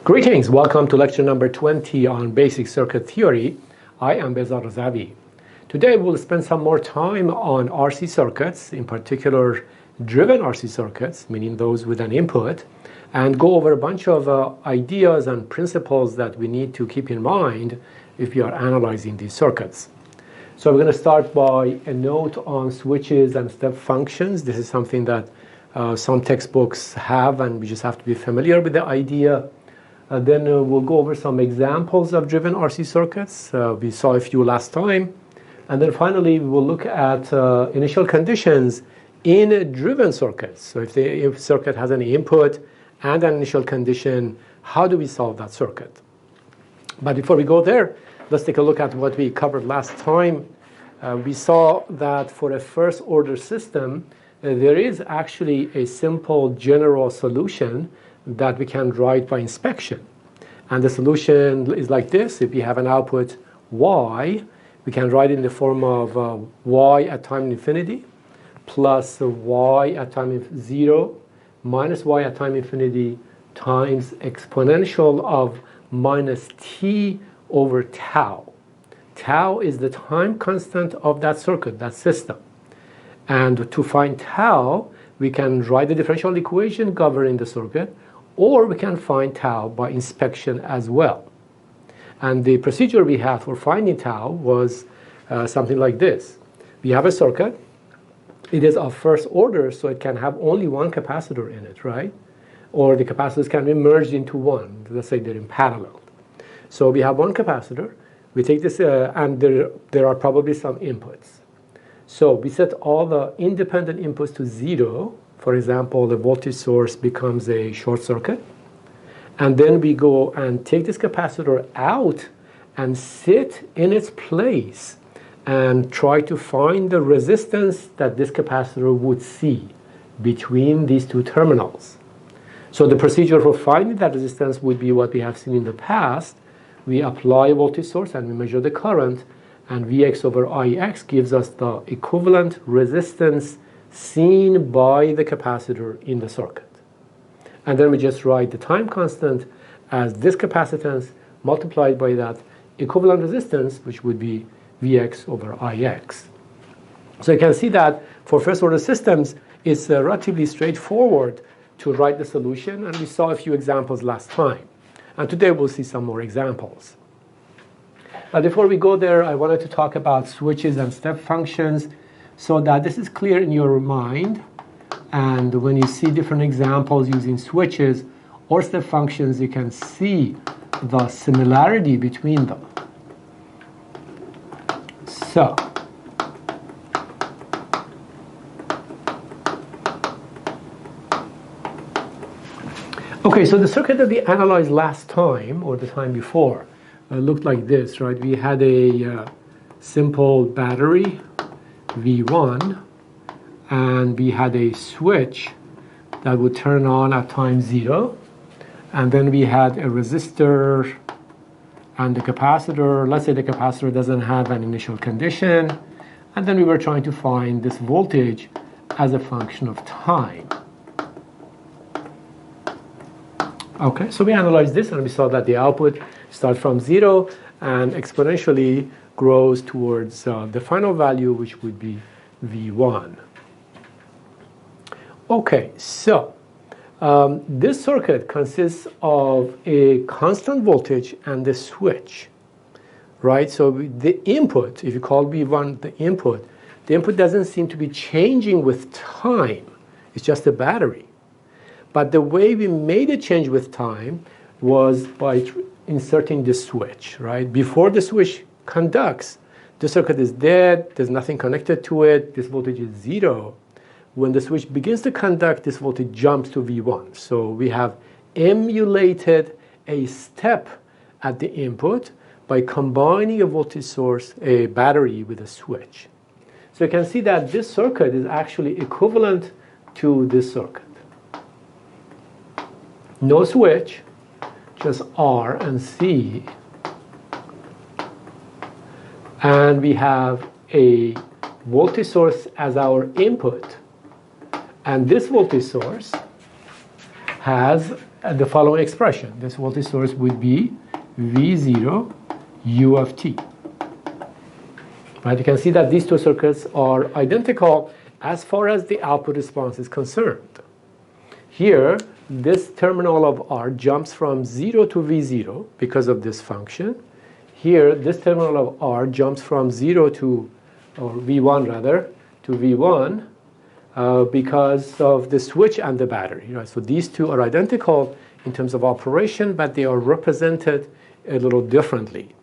Greetings, welcome to lecture number 20 on basic circuit theory. I am Razavi. Today we'll spend some more time on RC circuits, in particular driven RC circuits, meaning those with an input, and go over a bunch of ideas and principles that we need to keep in mind if we are analyzing these circuits. So we're going to start by a note on switches and step functions. This is something that some textbooks have, and we just have to be familiar with the idea. Then we'll go over some examples of driven RC circuits. We saw a few last time. And then finally, we will look at initial conditions in driven circuits. So if the circuit has any input and an initial condition, how do we solve that circuit? But before we go there, let's take a look at what we covered last time. We saw that for a first order system, there is actually a simple general solution that we can write by inspection. And the solution is like this. If we have an output y, we can write it in the form of y at time infinity plus y at time 0 minus y at time infinity times exponential of minus t over tau. Tau is the time constant of that circuit, that system. And to find tau, we can write the differential equation governing the circuit, or we can find tau by inspection as well. And the procedure we had for finding tau was something like this. We have a circuit. It is of first order, so it can have only one capacitor in it, right? Or the capacitors can be merged into one. Let's say they're in parallel. So we have one capacitor. We take this, and there are probably some inputs. So we set all the independent inputs to 0. For example, the voltage source becomes a short circuit. And then we go and take this capacitor out and sit in its place and try to find the resistance that this capacitor would see between these two terminals. So the procedure for finding that resistance would be what we have seen in the past. We apply a voltage source and we measure the current, and Vx over Ix gives us the equivalent resistance seen by the capacitor in the circuit. And then we just write the time constant as this capacitance multiplied by that equivalent resistance, which would be Vx over Ix. So you can see that for first order systems, it's relatively straightforward to write the solution, and we saw a few examples last time. And today we'll see some more examples. But before we go there, I wanted to talk about switches and step functions, so that this is clear in your mind. And when you see different examples using switches or step functions, you can see the similarity between them. So, okay, so the circuit that we analyzed last time, or the time before, looked like this, right? We had a simple battery, V1, and we had a switch that would turn on at time 0, and then we had a resistor and the capacitor. Let's say the capacitor doesn't have an initial condition, and then we were trying to find this voltage as a function of time. Okay, so we analyzed this and we saw that the output starts from 0 and exponentially grows towards the final value, which would be V1. Okay, so this circuit consists of a constant voltage and the switch, right? So the input, if you call V1 the input doesn't seem to be changing with time. It's just a battery. But the way we made it change with time was by inserting the switch, right? Before the switch conducts, the circuit is dead, there's nothing connected to it, this voltage is 0. When the switch begins to conduct, this voltage jumps to V1. So we have emulated a step at the input by combining a voltage source, a battery, with a switch. So you can see that this circuit is actually equivalent to this circuit. No switch, just R and C. And we have a voltage source as our input. And this voltage source has the following expression. This voltage source would be V0 U of t. Right? You can see that these two circuits are identical as far as the output response is concerned. Here, this terminal of R jumps from 0 to V0 because of this function. Here, this terminal of R jumps from 0 to, or V1 rather, to V1 because of the switch and the battery. Right? So these two are identical in terms of operation, but they are represented a little differently.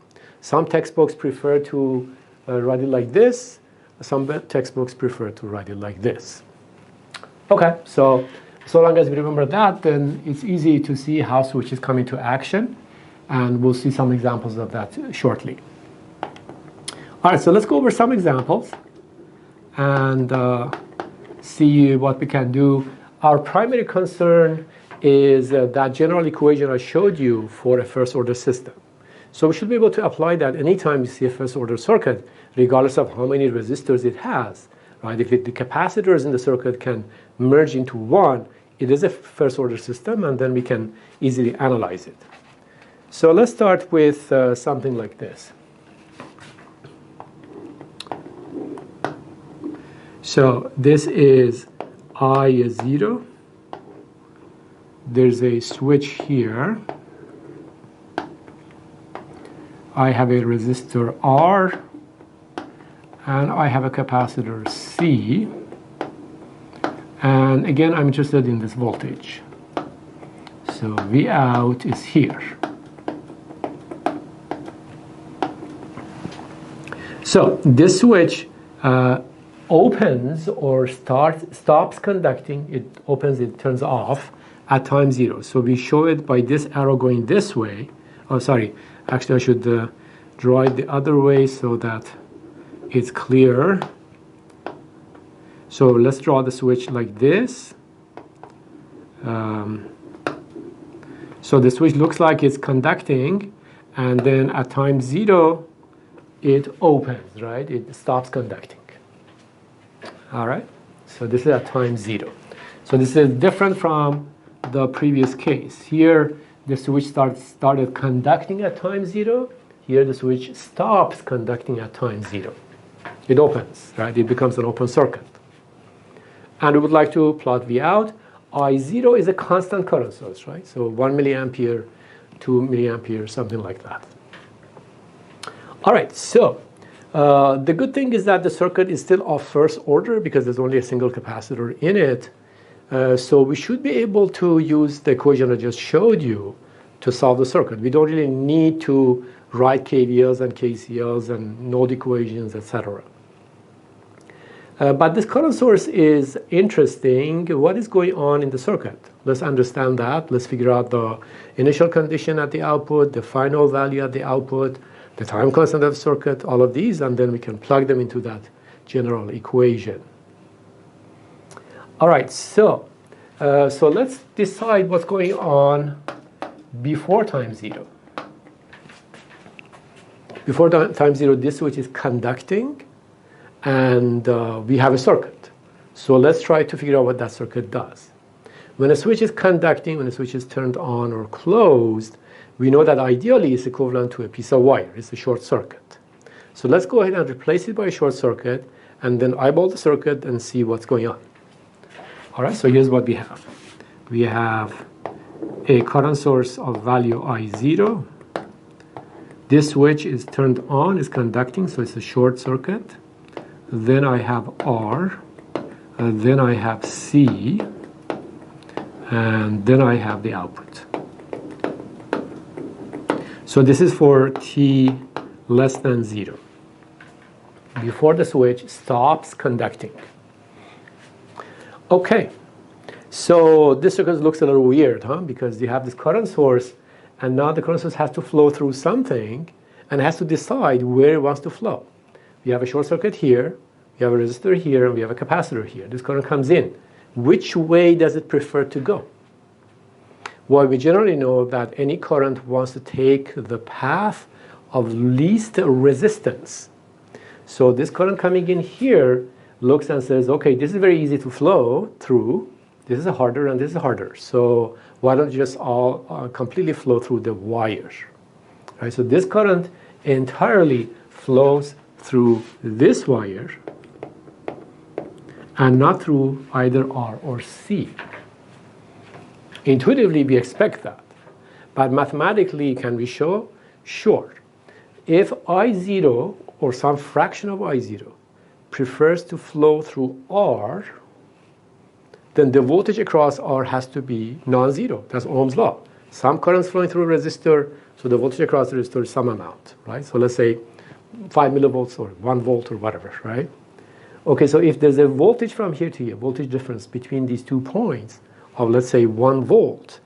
Some textbooks prefer to write it like this. Some textbooks prefer to write it like this. Okay, so long as we remember that, then it's easy to see how switches come into action, and we'll see some examples of that shortly. All right, so let's go over some examples and see what we can do. Our primary concern is that general equation I showed you for a first order system. So we should be able to apply that anytime you see a first order circuit, regardless of how many resistors it has. Right? If the capacitors in the circuit can merge into one, it is a first order system, and then we can easily analyze it. So let's start with something like this. So this is I0. There's a switch here. I have a resistor R, and I have a capacitor C. And again, I'm interested in this voltage. So V out is here. So this switch opens or stops conducting. It opens, it turns off at time 0. So we show it by this arrow going this way. Oh, sorry. Actually, I should draw it the other way so that it's clear. So let's draw the switch like this. So the switch looks like it's conducting, and then at time 0, it opens, right? It stops conducting. All right? So this is at time 0. So this is different from the previous case. Here, the switch started conducting at time 0. Here, the switch stops conducting at time 0. It opens, right? It becomes an open circuit. And we would like to plot V out. I0 is a constant current source, right? So 1 milliampere, 2 milliampere, something like that. All right, so the good thing is that the circuit is still of first order because there's only a single capacitor in it. So we should be able to use the equation I just showed you to solve the circuit. We don't really need to write KVLs and KCLs and node equations, etc. But this current source is interesting. What is going on in the circuit? Let's understand that. Let's figure out the initial condition at the output, the final value at the output, the time constant of the circuit, all of these, and then we can plug them into that general equation. All right, so let's decide what's going on before time 0. Before time 0, this switch is conducting, and we have a circuit. So let's try to figure out what that circuit does. When a switch is conducting, when a switch is turned on or closed, we know that ideally it's equivalent to a piece of wire. It's a short circuit. So let's go ahead and replace it by a short circuit, and then eyeball the circuit and see what's going on. All right, so here's what we have. We have a current source of value I0. This switch is turned on, is conducting, so it's a short circuit. Then I have R, and then I have C, and then I have the output. So this is for t less than 0, before the switch stops conducting. Okay, so this circuit looks a little weird, huh? Because you have this current source, and now the current source has to flow through something, and it has to decide where it wants to flow. We have a short circuit here, we have a resistor here, and we have a capacitor here. This current comes in. Which way does it prefer to go? Well, we generally know that any current wants to take the path of least resistance. So this current coming in here looks and says, okay, this is very easy to flow through, This is harder and this is harder. So why don't you just all completely flow through the wire? Right? So this current entirely flows through this wire and not through either R or C. Intuitively, we expect that. But mathematically, can we show? Sure. If I0 or some fraction of I0 prefers to flow through R, then the voltage across R has to be non-zero. That's Ohm's law. Some currents flowing through a resistor, so the voltage across the resistor is some amount, right? So let's say 5 millivolts or 1 volt or whatever, right? Okay, so if there's a voltage from here to here, voltage difference between these 2 points of, let's say, 1 volt,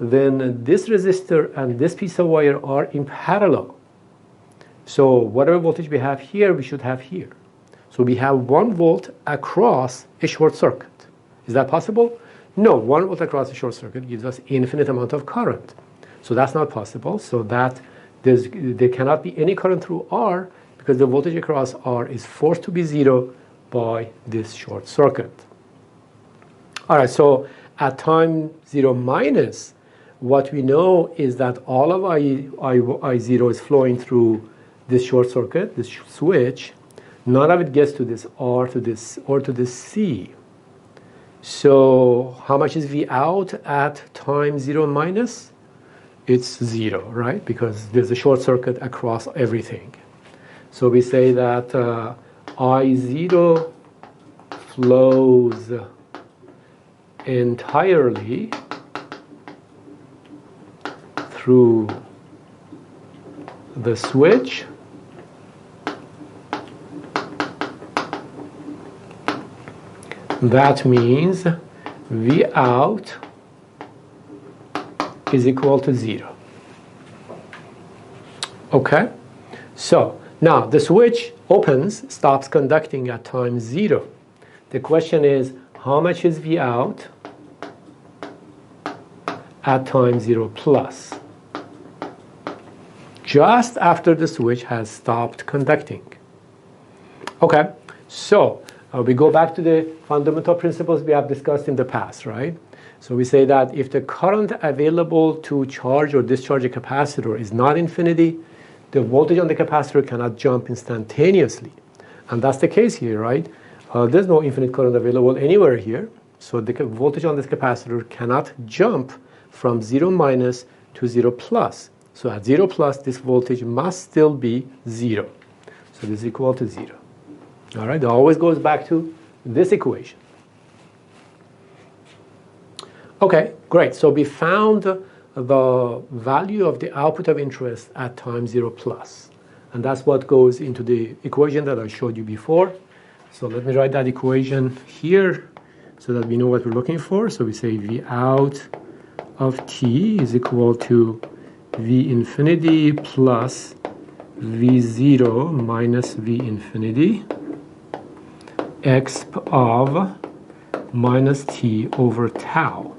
then this resistor and this piece of wire are in parallel. So whatever voltage we have here, we should have here. So we have 1 volt across a short circuit. Is that possible? No, 1 volt across a short circuit gives us infinite amount of current. So that's not possible. So that there cannot be any current through R because the voltage across R is forced to be 0 by this short circuit. All right, so at time 0 minus, what we know is that all of I0 is flowing through this short circuit, this switch. None of it gets to this R to this or to this C. So how much is V out at time 0 minus? It's 0, right? Because there's a short circuit across everything. So we say that I0 flows entirely through the switch That means V out is equal to 0. Okay? So, now the switch opens, stops conducting at time 0. The question is, how much is V out at time 0 plus? Just after the switch has stopped conducting. Okay, so we go back to the fundamental principles we have discussed in the past, right? So we say that if the current available to charge or discharge a capacitor is not infinity, the voltage on the capacitor cannot jump instantaneously. And that's the case here, right? There's no infinite current available anywhere here. So the voltage on this capacitor cannot jump from 0 minus to 0 plus. So at 0 plus, this voltage must still be 0. So this is equal to 0. All right, it always goes back to this equation. Okay, great. So we found the value of the output of interest at time 0 plus. And that's what goes into the equation that I showed you before. So let me write that equation here so that we know what we're looking for. So we say V out of t is equal to V infinity plus V0 minus V infinity exp of minus t over tau.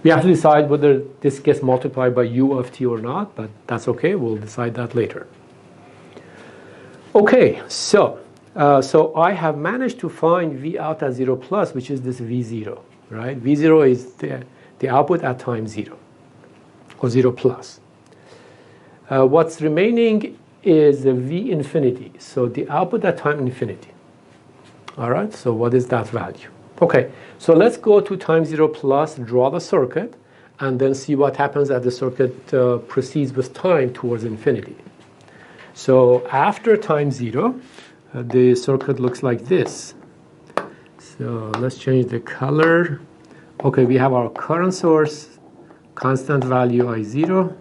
We have to decide whether this gets multiplied by u of t or not, but that's okay. We'll decide that later. Okay, so I have managed to find V out at 0 plus, which is this V0, right? V0 is the output at time 0, or 0 plus. What's remaining is the V infinity, so the output at time infinity. All right, so what is that value? Okay, so let's go to time 0 plus, draw the circuit, and then see what happens as the circuit proceeds with time towards infinity. So after time 0, the circuit looks like this. So let's change the color. Okay, we have our current source, constant value I0.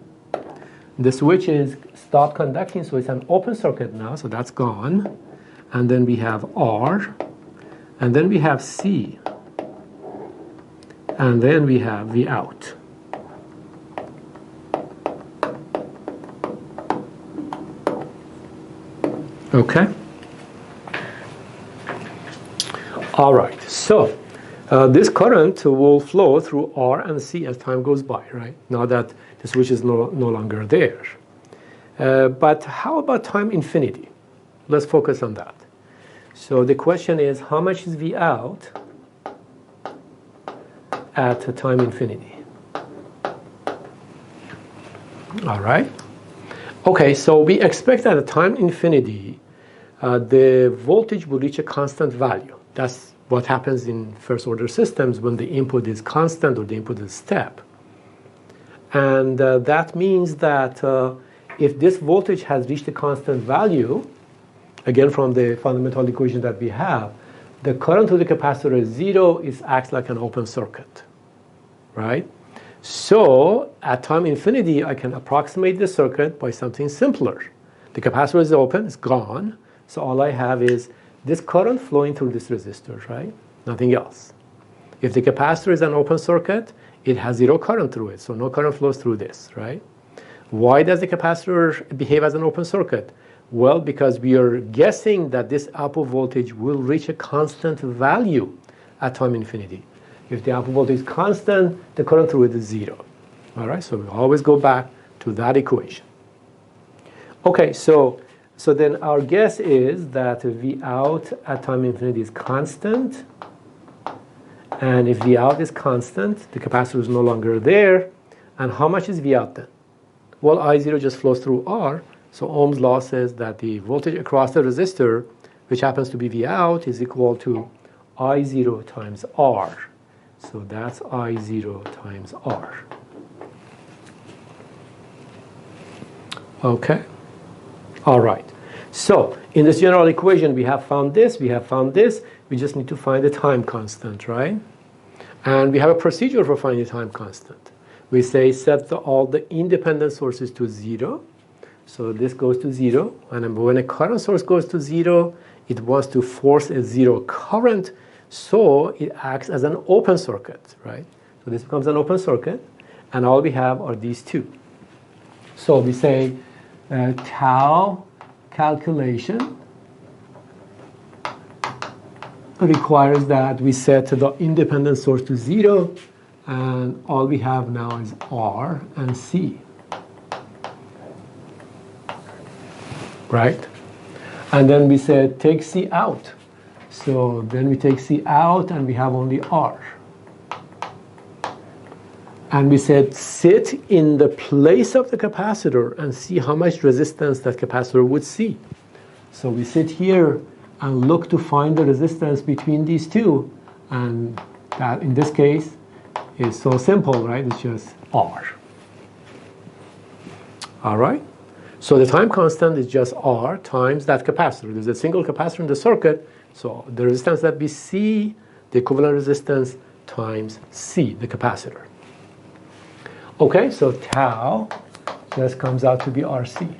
The switch is stopped conducting, so it's an open circuit now, so that's gone. And then we have R, and then we have C, and then we have V out. Okay? All right, so this current will flow through R and C as time goes by, right? Now that the switch is no longer there. But how about time infinity? Let's focus on that. So the question is, how much is V out at time infinity. All right. Okay, so we expect that at time infinity, the voltage will reach a constant value. That's what happens in first order systems when the input is constant or the input is step. And that means that if this voltage has reached a constant value, again from the fundamental equation that we have, the current to the capacitor is 0, it acts like an open circuit, right? So at time infinity, I can approximate the circuit by something simpler. The capacitor is open, it's gone, so all I have is this current flowing through this resistor, right? Nothing else. If the capacitor is an open circuit, it has 0 current through it, so no current flows through this, right? Why does the capacitor behave as an open circuit? Well, because we are guessing that this output voltage will reach a constant value at time infinity. If the output voltage is constant, the current through it is 0. All right, so we always go back to that equation. Okay, so then our guess is that V out at time infinity is constant. And if V out is constant, the capacitor is no longer there. And how much is V out then? Well, I0 just flows through R. So Ohm's law says that the voltage across the resistor, which happens to be V out, is equal to I0 times R. So that's I0 times R. Okay? All right. So in this general equation, we have found this, we have found this. We just need to find the time constant, right? And we have a procedure for finding the time constant. We say set all the independent sources to 0. So this goes to 0. And when a current source goes to 0, it wants to force a 0 current. So it acts as an open circuit, right? So this becomes an open circuit. And all we have are these two. So we say tau calculation requires that we set the independent source to 0, and all we have now is R and C, right? And then we said take C out. So then we take C out and we have only R. And we said sit in the place of the capacitor and see how much resistance that capacitor would see. So we sit here and look to find the resistance between these two. And that, in this case, is so simple, right? It's just R. All right? So the time constant is just R times that capacitor. There's a single capacitor in the circuit, so the resistance that we see, the equivalent resistance times C, the capacitor. Okay, so tau just comes out to be RC.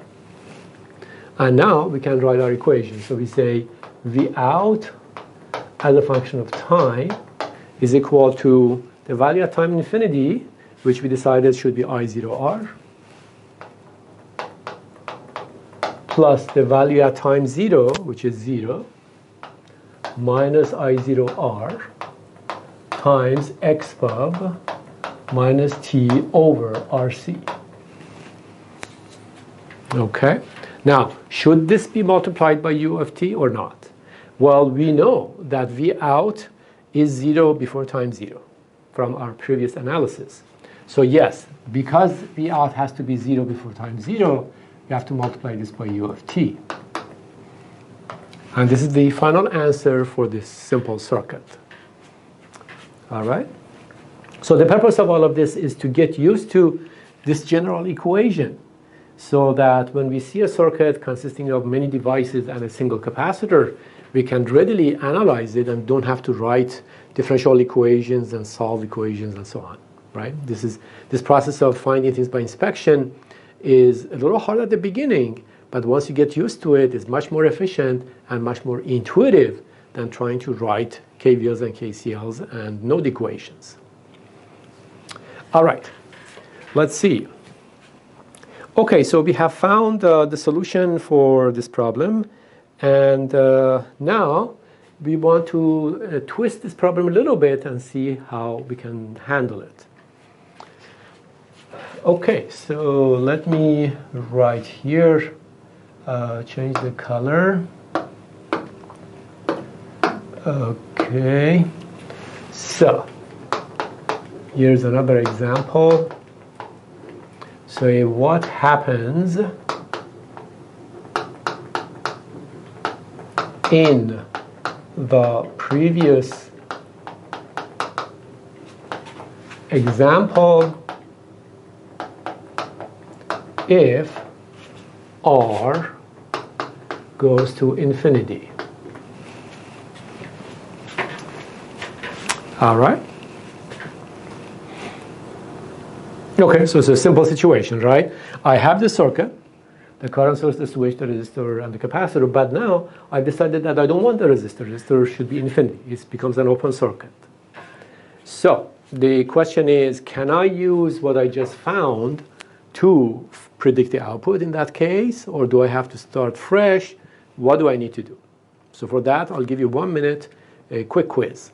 And now we can write our equation. So we say V out as a function of time is equal to the value at time infinity, which we decided should be I0R, plus the value at time 0, which is 0, minus I0R times X pub minus T over RC. Okay. Now, should this be multiplied by U of T or not? Well, we know that V out is 0 before time 0 from our previous analysis. So yes, because V out has to be 0 before time 0, you have to multiply this by U of T. And this is the final answer for this simple circuit. All right? So the purpose of all of this is to get used to this general equation so that when we see a circuit consisting of many devices and a single capacitor, we can readily analyze it and don't have to write differential equations and solve equations and so on, right? This process of finding things by inspection is a little hard at the beginning, but once you get used to it, it's much more efficient and much more intuitive than trying to write KVLs and KCLs and node equations. All right, let's see. Okay, so we have found the solution for this problem, and now we want to twist this problem a little bit and see how we can handle it. Okay, so let me write here, change the color. Okay, so Here's another example. So what happens in the previous example if R goes to infinity? All right. Okay, so it's a simple situation, right? I have the circuit, the current source, the switch, the resistor, and the capacitor, but now I've decided that I don't want the resistor. Resistor should be infinity. It becomes an open circuit. So the question is, can I use what I just found to predict the output in that case, or do I have to start fresh? What do I need to do? So for that, I'll give you 1 minute, a quick quiz.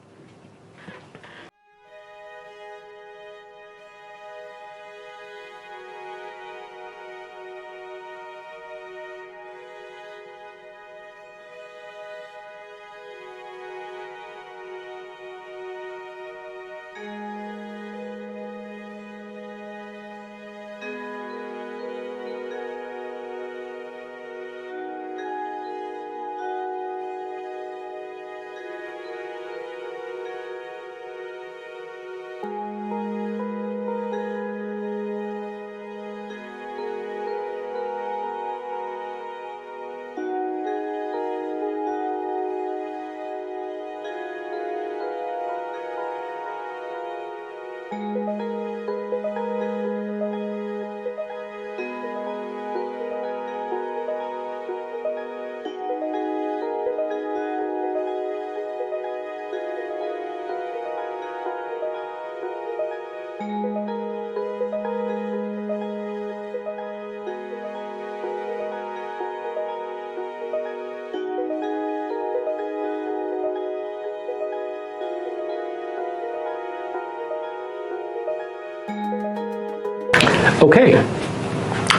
Okay,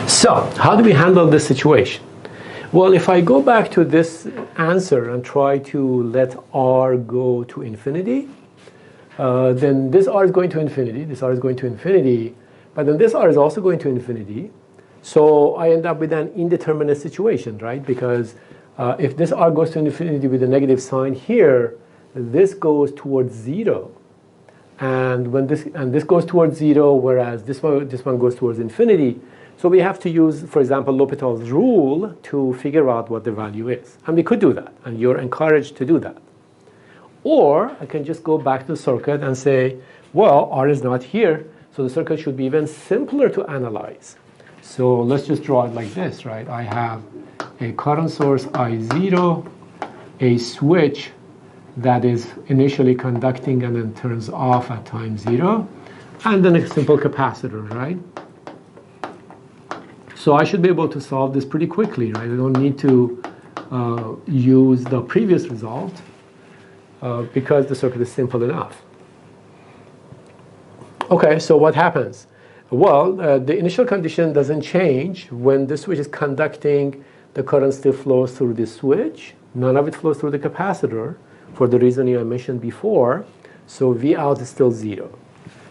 so how do we handle this situation? Well, if I go back to this answer and try to let R go to infinity, then this R is going to infinity, this R is going to infinity, but then this R is also going to infinity. So I end up with an indeterminate situation, right? Because if this R goes to infinity with a negative sign here, this goes towards 0. And when this goes towards 0, whereas this one goes towards infinity. So we have to use, for example, L'Hopital's rule to figure out what the value is. And we could do that, and you're encouraged to do that. Or I can just go back to the circuit and say, well, R is not here, so the circuit should be even simpler to analyze. So let's just draw it like this, right? I have a current source I0, a switch that is initially conducting and then turns off at time 0, and then a simple capacitor, right? So I should be able to solve this pretty quickly, right? I don't need to use the previous result because the circuit is simple enough. Okay, so what happens? Well, the initial condition doesn't change. When the switch is conducting, the current still flows through the switch. None of it flows through the capacitor, for the reason I mentioned before. So V out is still 0.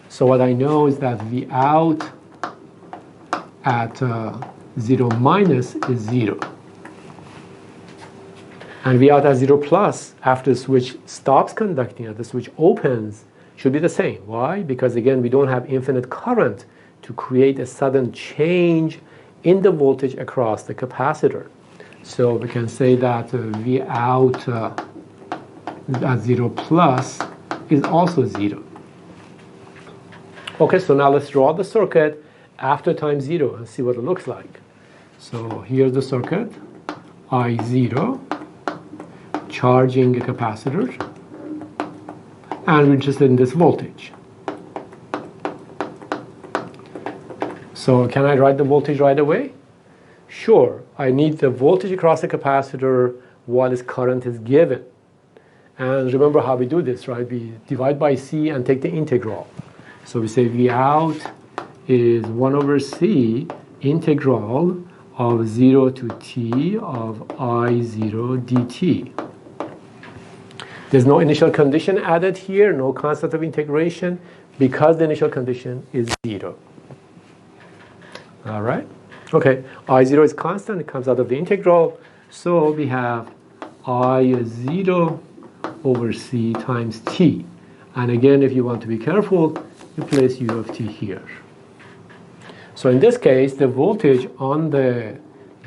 So what I know is that V out at 0 minus is 0. And V out at 0 plus, after the switch stops conducting, as the switch opens, should be the same. Why? Because again, we don't have infinite current to create a sudden change in the voltage across the capacitor. So we can say that V out at 0 plus is also 0. Okay, so now let's draw the circuit after time 0 and see what it looks like. So here's the circuit, I0, charging a capacitor, and we're interested in this voltage. So can I write the voltage right away? Sure, I need the voltage across the capacitor while its current is given. And remember how we do this, right? We divide by C and take the integral. So we say V out is 1 over C integral of 0 to t of I0 dt. There's no initial condition added here, no constant of integration. because the initial condition is 0. All right? Okay, I0 is constant. It comes out of the integral. So we have I0 over C times t. And again, if you want to be careful, you place u of t here. So in this case, the voltage on the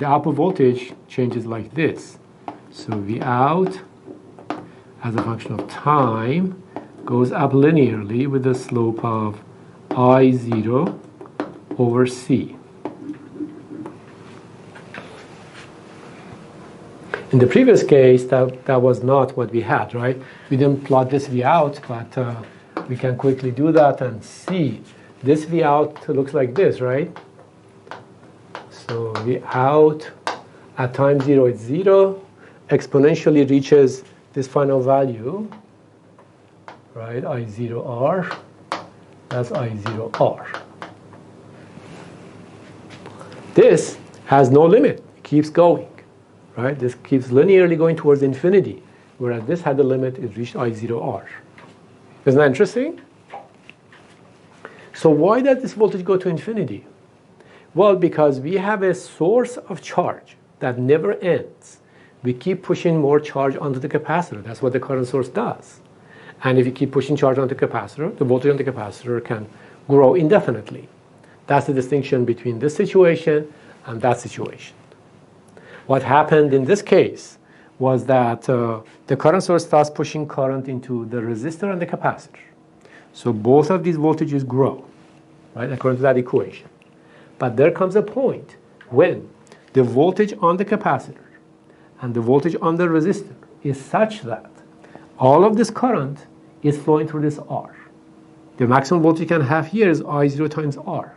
output voltage changes like this. So V out as a function of time goes up linearly with the slope of I0 over C. In the previous case, that was not what we had, right? We didn't plot this V out, but we can quickly do that and see. This V out looks like this, right? So V out at time 0 is 0, exponentially reaches this final value, right? I0R, that's I0R. This has no limit, it keeps going. Right? This keeps linearly going towards infinity, whereas this had the limit, it reached I0R. Isn't that interesting? So why does this voltage go to infinity? Well, because we have a source of charge that never ends. We keep pushing more charge onto the capacitor. That's what the current source does. And if you keep pushing charge onto the capacitor, the voltage on the capacitor can grow indefinitely. That's the distinction between this situation and that situation. What happened in this case was that the current source starts pushing current into the resistor and the capacitor. So both of these voltages grow, right, according to that equation. But there comes a point when the voltage on the capacitor and the voltage on the resistor is such that all of this current is flowing through this R. The maximum voltage you can have here is I0 times R.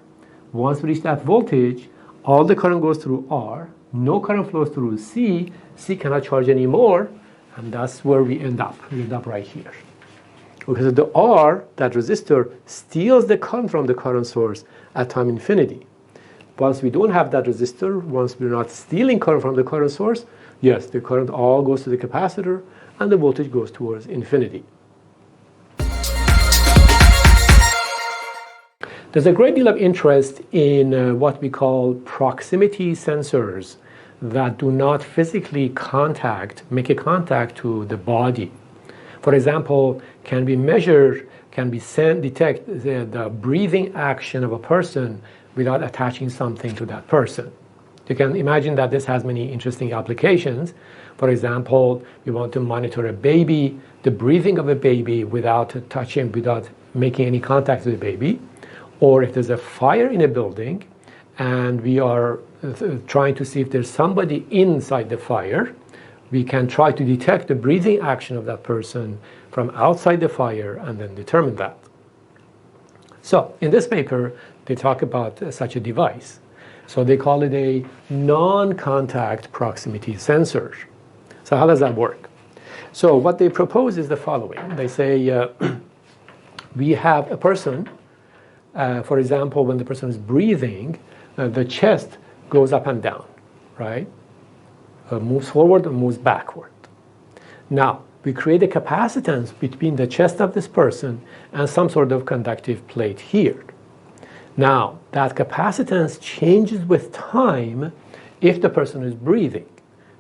Once we reach that voltage, all the current goes through R. No current flows through C. C cannot charge anymore, and that's where we end up. We end up right here. Because the R, that resistor, steals the current from the current source at time infinity. Once we don't have that resistor, once we're not stealing current from the current source, yes, the current all goes to the capacitor, and the voltage goes towards infinity. There's a great deal of interest in what we call proximity sensors that do not physically make a contact to the body. For example, can we detect the breathing action of a person without attaching something to that person? You can imagine that this has many interesting applications. For example, we want to monitor a baby, the breathing of a baby without touching, without making any contact with the baby. Or if there's a fire in a building and we are trying to see if there's somebody inside the fire, we can try to detect the breathing action of that person from outside the fire and then determine that. So in this paper, they talk about such a device. So they call it a non-contact proximity sensor. So how does that work? So what they propose is the following. They say we have a person. For example, when the person is breathing, the chest goes up and down, right? Moves forward and moves backward. Now, we create a capacitance between the chest of this person and some sort of conductive plate here. Now, that capacitance changes with time if the person is breathing,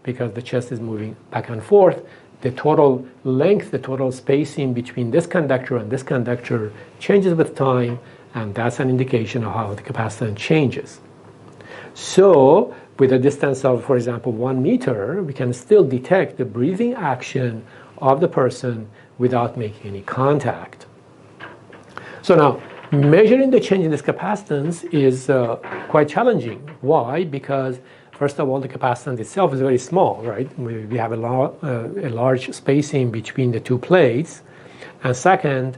because the chest is moving back and forth. The total length, the total spacing between this conductor and this conductor changes with time, and that's an indication of how the capacitance changes. So, with a distance of, for example, 1 meter, we can still detect the breathing action of the person without making any contact. So now, measuring the change in this capacitance is quite challenging. Why? Because, first of all, the capacitance itself is very small, right? We have a large spacing between the two plates. And second,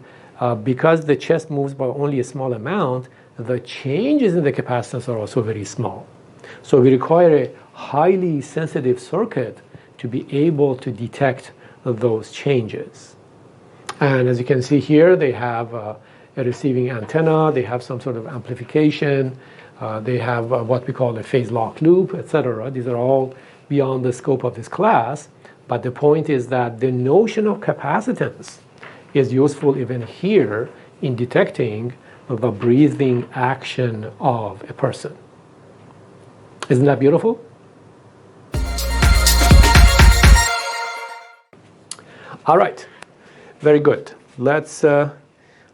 because the chest moves by only a small amount, the changes in the capacitance are also very small. So we require a highly sensitive circuit to be able to detect those changes. And as you can see here, they have a receiving antenna, they have some sort of amplification, they have what we call a phase lock loop, etc. These are all beyond the scope of this class, but the point is that the notion of capacitance is useful even here in detecting the breathing action of a person. Isn't that beautiful? All right, very good. Let's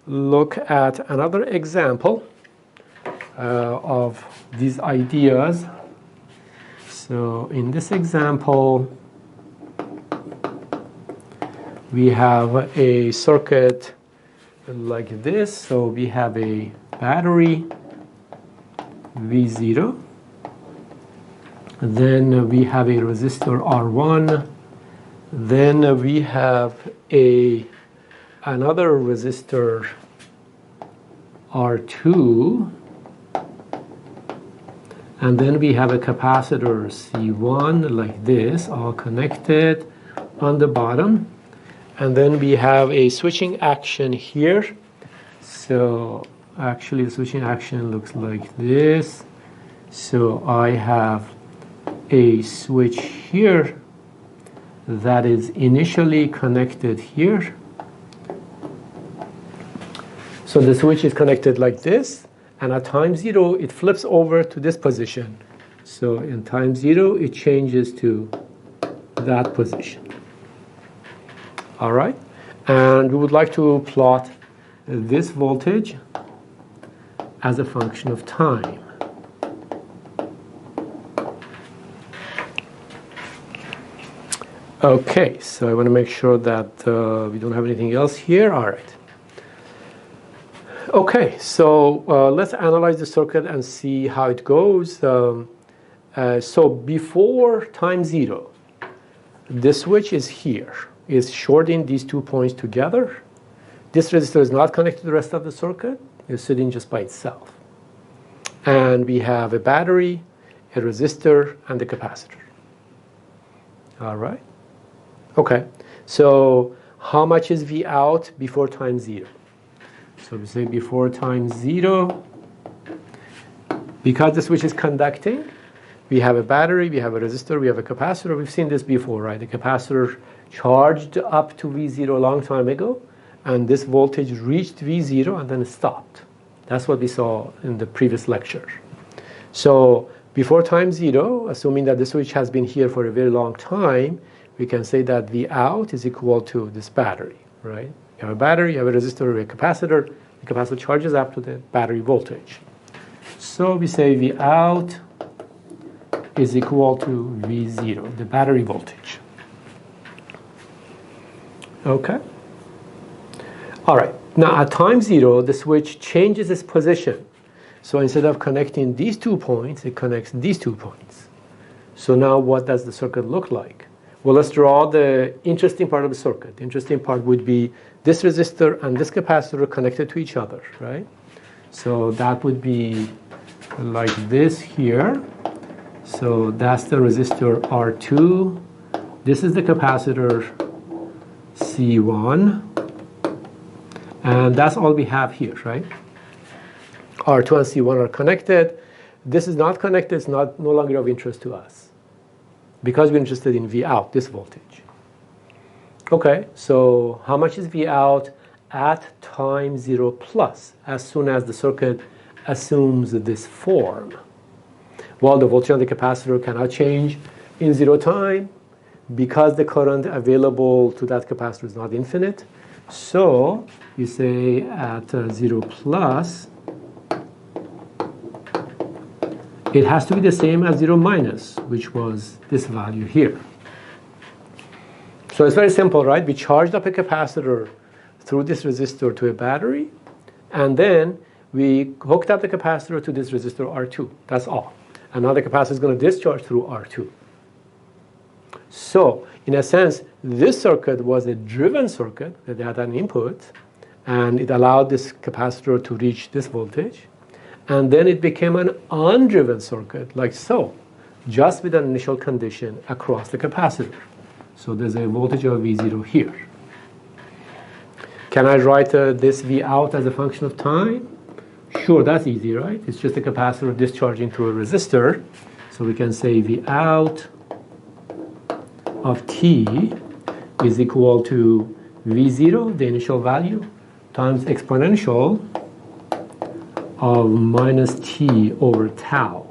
look at another example of these ideas. So in this example, we have a circuit like this. So we have a battery V0. Then we have a resistor R1. Then we have another resistor R2. And then we have a capacitor C1 like this, all connected on the bottom. And then we have a switching action here. So actually the switching action looks like this. So I have a switch here that is initially connected here. So the switch is connected like this, and at time 0 it flips over to this position. So in time 0 it changes to that position. All right, and we would like to plot this voltage as a function of time. Okay, so I want to make sure that we don't have anything else here. All right. Okay, so let's analyze the circuit and see how it goes. So before time 0, the switch is here, is shorting these 2 points together. This resistor is not connected to the rest of the circuit. It's sitting just by itself. And we have a battery, a resistor, and a capacitor. All right. Okay, so how much is V out before time 0? So we say before time 0, because the switch is conducting, we have a battery, we have a resistor, we have a capacitor. We've seen this before, right? The capacitor charged up to V0 a long time ago, and this voltage reached V0 and then it stopped. That's what we saw in the previous lecture. So before time 0, assuming that the switch has been here for a very long time, we can say that V out is equal to this battery, right? You have a battery, you have a resistor, a capacitor. The capacitor charges up to the battery voltage. So we say V out is equal to V0, the battery voltage. Okay? All right. Now at time 0, the switch changes its position. So instead of connecting these 2 points, it connects these 2 points. So now what does the circuit look like? Well, let's draw the interesting part of the circuit. The interesting part would be this resistor and this capacitor connected to each other, right? So that would be like this here. So that's the resistor R2. This is the capacitor C1. And that's all we have here, right? R2 and C1 are connected. This is not connected. It's no longer of interest to us, because we're interested in V out, this voltage. Okay, so how much is V out at time 0 plus, as soon as the circuit assumes this form? Well, the voltage on the capacitor cannot change in 0 time because the current available to that capacitor is not infinite. So you say at 0 plus, it has to be the same as 0 minus, which was this value here. So it's very simple, right? We charged up a capacitor through this resistor to a battery, and then we hooked up the capacitor to this resistor R2. That's all. And now the capacitor is going to discharge through R2. So in a sense, this circuit was a driven circuit that had an input, and it allowed this capacitor to reach this voltage. And then it became an undriven circuit, like so, just with an initial condition across the capacitor. So there's a voltage of V0 here. Can I write this V out as a function of time? Sure, that's easy, right? It's just a capacitor discharging through a resistor. So we can say V out of t is equal to V0, the initial value, times exponential of minus t over tau.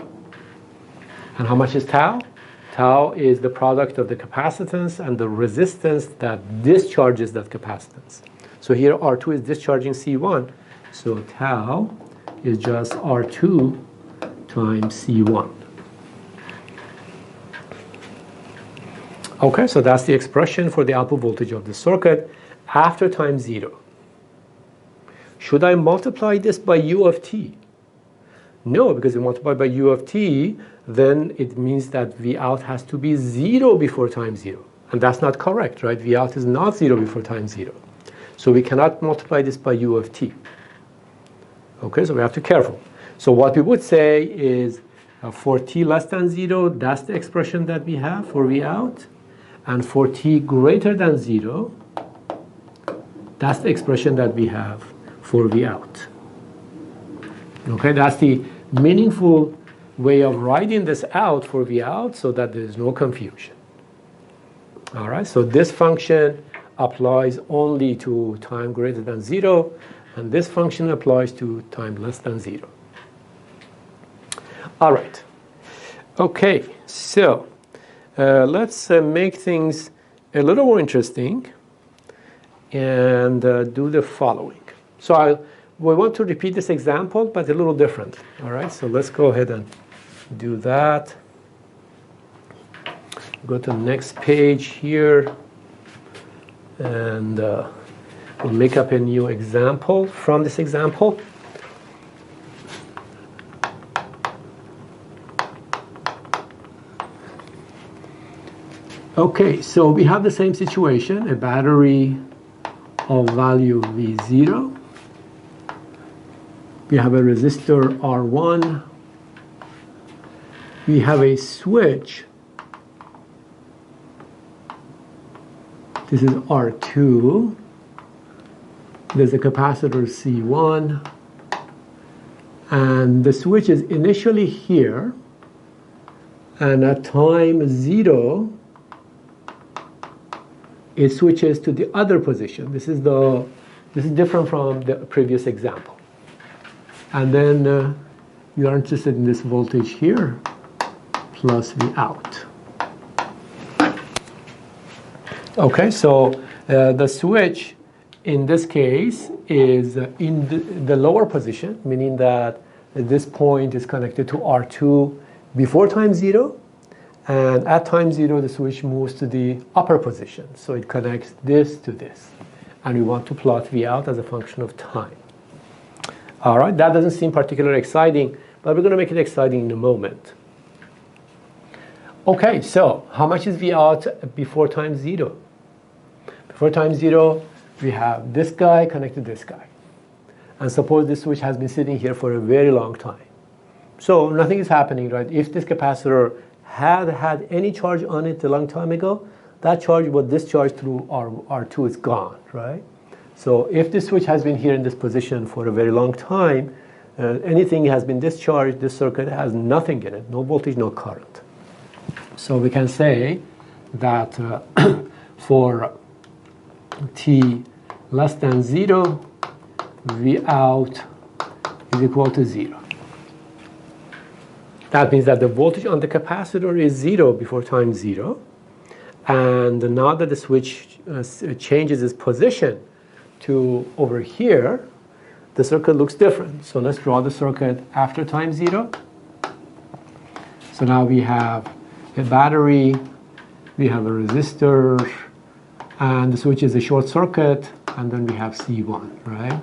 And how much is tau? Tau is the product of the capacitance and the resistance that discharges that capacitance. So here R2 is discharging C1, so tau is just R2 times C1. Okay, so that's the expression for the output voltage of the circuit after time 0. Should I multiply this by U of t? No, because if you multiply by U of t, then it means that V out has to be 0 before time 0. And that's not correct, right? V out is not 0 before time 0. So we cannot multiply this by U of t. Okay, so we have to be careful. So what we would say is for t less than 0, that's the expression that we have for V out. And for t greater than 0, that's the expression that we have for V out. Okay, that's the meaningful way of writing this out for V out so that there is no confusion. All right, so this function applies only to time greater than 0, and this function applies to time less than 0. All right. Okay, so let's make things a little more interesting and do the following. So we want to repeat this example, but a little different. All right, so let's go ahead and do that. Go to the next page here, and we'll make up a new example from this example. Okay, so we have the same situation, a battery of value V0. We have a resistor R1. We have a switch. This is R2. There's a capacitor C1. And the switch is initially here. And at time 0, it switches to the other position. This is different from the previous example. And then you are interested in this voltage here, plus V out. Okay, so the switch in this case is in the lower position, meaning that this point is connected to R2 before time 0. And at time 0, the switch moves to the upper position. So it connects this to this. And we want to plot V out as a function of time. All right, that doesn't seem particularly exciting, but we're going to make it exciting in a moment. Okay, so how much is V out before time 0? Before time 0, we have this guy connected to this guy. And suppose this switch has been sitting here for a very long time. So nothing is happening, right? If this capacitor had any charge on it a long time ago, that charge was discharged through R2 is gone, right? So if this switch has been here in this position for a very long time, anything has been discharged, this circuit has nothing in it, no voltage, no current. So we can say that for t less than 0, V out is equal to 0. That means that the voltage on the capacitor is 0 before time 0. And now that the switch changes its position to over here, the circuit looks different. So let's draw the circuit after time 0. So now we have a battery, we have a resistor, and the switch is a short circuit, and then we have C1, right?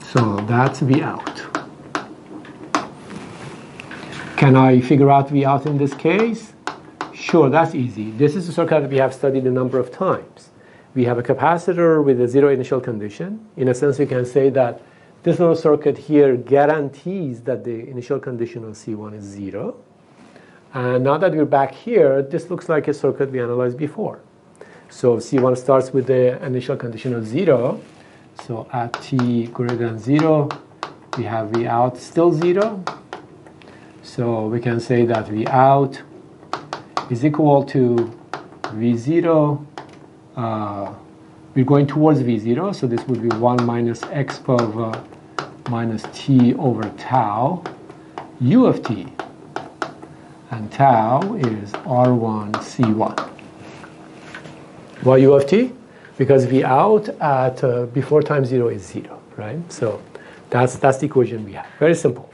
So that's V out. Can I figure out V out in this case? Sure, that's easy. This is a circuit that we have studied a number of times. We have a capacitor with a 0 initial condition. In a sense, we can say that this little circuit here guarantees that the initial condition on C1 is 0. And now that we're back here, this looks like a circuit we analyzed before. So C1 starts with the initial condition of 0. So at t greater than 0, we have V out still 0. So we can say that V out is equal to V0 we're going towards V0, so this would be 1 minus x of minus t over tau u of t. And tau is R1 C1. Why u of t? Because V out at before time 0 is 0, right? So that's the equation we have. Very simple.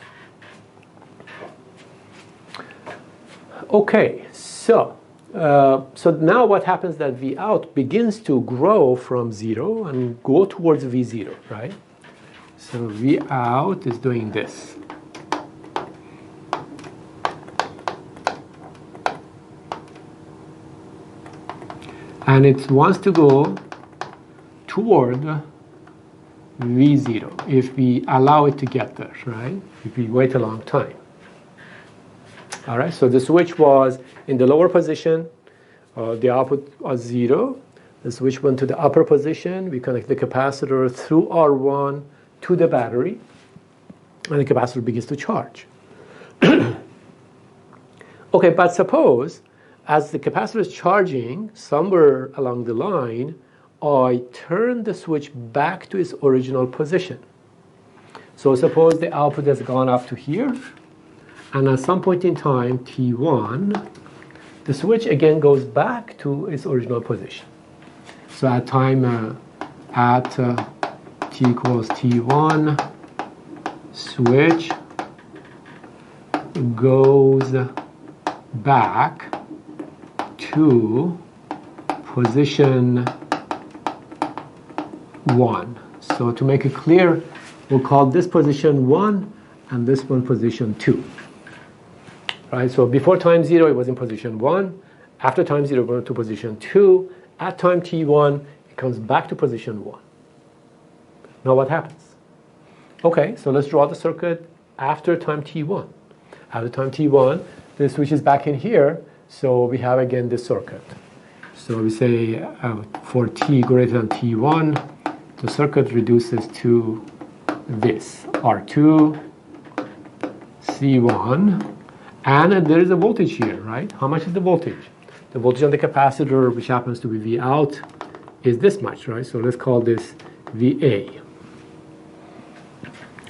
Okay, so now what happens that V out begins to grow from 0 and go towards V0, right? So V out is doing this. And it wants to go toward V0 if we allow it to get there, right? If we wait a long time. All right, so the switch was in the lower position, the output was 0. The switch went to the upper position. We connect the capacitor through R1 to the battery, and the capacitor begins to charge. Okay, but suppose as the capacitor is charging, somewhere along the line, I turn the switch back to its original position. So suppose the output has gone up to here, and at some point in time, T1, the switch again goes back to its original position. So at time T equals T1, switch goes back to position 1. So to make it clear, we'll call this position 1 and this one position 2. Right? So before time 0, it was in position 1. After time 0, it went to position 2. At time T1, it comes back to position 1. Now what happens? Okay, so let's draw the circuit after time T1. After time T1, the switch is back in here, so we have again this circuit. So we say for t greater than T1, the circuit reduces to this, R2, C1, and there is a voltage here, right? How much is the voltage? The voltage on the capacitor, which happens to be V out, is this much, right? So let's call this VA.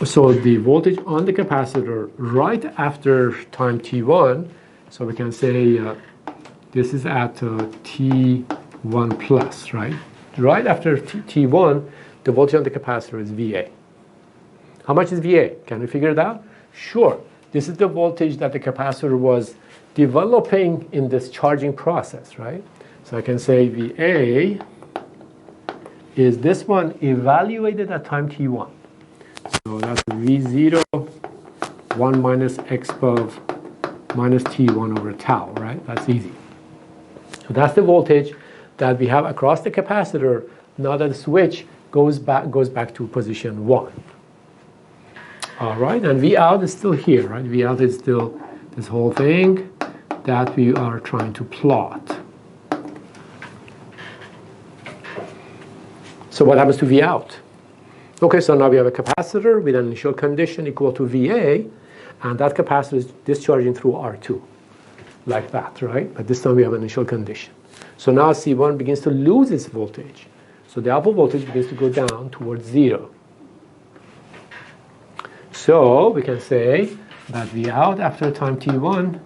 So the voltage on the capacitor right after time T1, so we can say this is at T1 plus, right? Right after T1, the voltage on the capacitor is VA. How much is VA? Can we figure it out? Sure. This is the voltage that the capacitor was developing in this charging process, right? So I can say VA is this one evaluated at time T1. So that's V0, 1 minus x of minus T1 over tau, right? That's easy. So that's the voltage that we have across the capacitor now that the switch goes back to position 1. All right, and V out is still here, right? V out is still this whole thing that we are trying to plot. So what happens to V out? Okay, so now we have a capacitor with an initial condition equal to VA, and that capacitor is discharging through R2, like that, right? But this time we have an initial condition. So now C1 begins to lose its voltage. So the output voltage begins to go down towards 0. So we can say that V out after time T1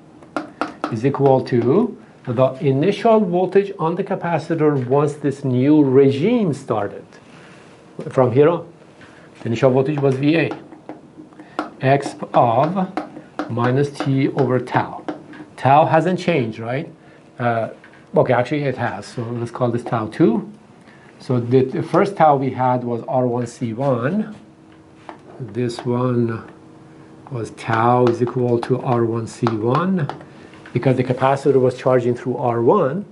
is equal to the initial voltage on the capacitor once this new regime started. From here on, the initial voltage was VA. X of minus T over tau. Tau hasn't changed, right? Okay, actually it has. So let's call this tau 2. So the first tau we had was R1 C1. This one was tau is equal to R1 C1 because the capacitor was charging through R1,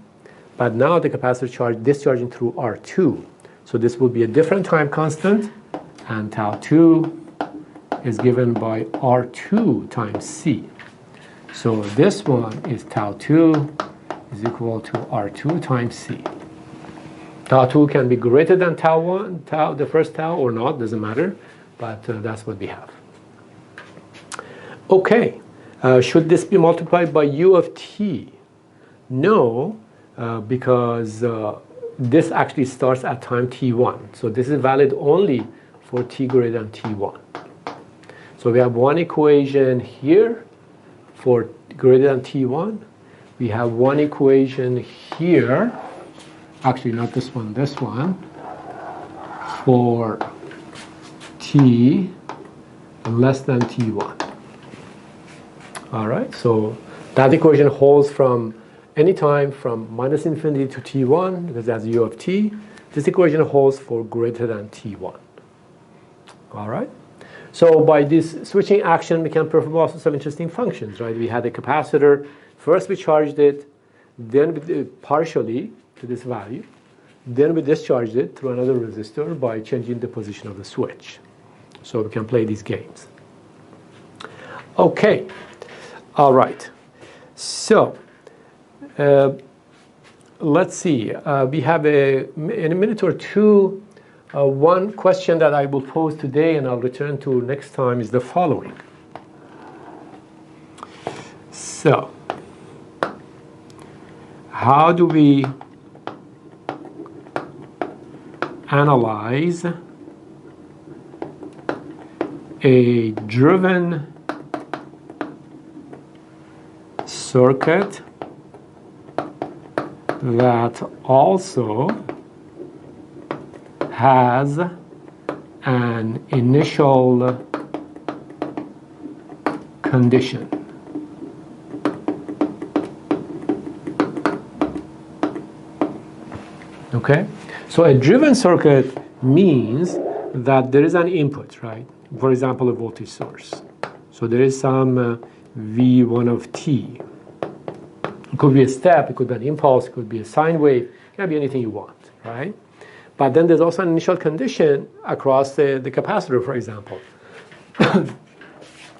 but now the capacitor discharging through R2. So this will be a different time constant, and tau 2 is given by R2 times C. So this one is tau 2 is equal to R2 times C. Tau 2 can be greater than tau 1, the first tau, or not, doesn't matter, but that's what we have. Okay, should this be multiplied by U of t? No, because this actually starts at time t1. So this is valid only for t greater than t1. So we have one equation here for greater than t1. We have one equation here, actually not this one, for t less than t1. All right, so that equation holds from any time from minus infinity to t1, because that's u of t. This equation holds for greater than t1. All right, so by this switching action, we can perform also some interesting functions, right? We had a capacitor. First we charged it, then we partially to this value. Then we discharged it through another resistor by changing the position of the switch. So we can play these games. Okay, all right. So let's see. We have in a minute or two, one question that I will pose today and I'll return to next time is the following. So, how do we analyze a driven circuit that also has an initial condition? Okay, so a driven circuit means that there is an input, right? For example, a voltage source. So there is some V1 of t. It could be a step, it could be an impulse, it could be a sine wave, it can be anything you want, right? But then there's also an initial condition across the capacitor, for example.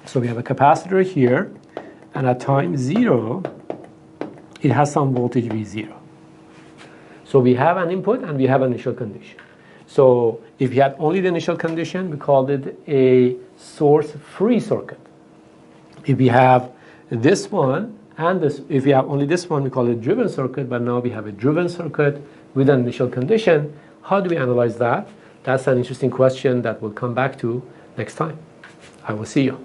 So we have a capacitor here, and at time 0, it has some voltage V0. So we have an input and we have an initial condition. So if you had only the initial condition, we called it a source-free circuit. If we have this one and this, if we have only this one, we call it driven circuit, but now we have a driven circuit with an initial condition. How do we analyze that? That's an interesting question that we'll come back to next time. I will see you.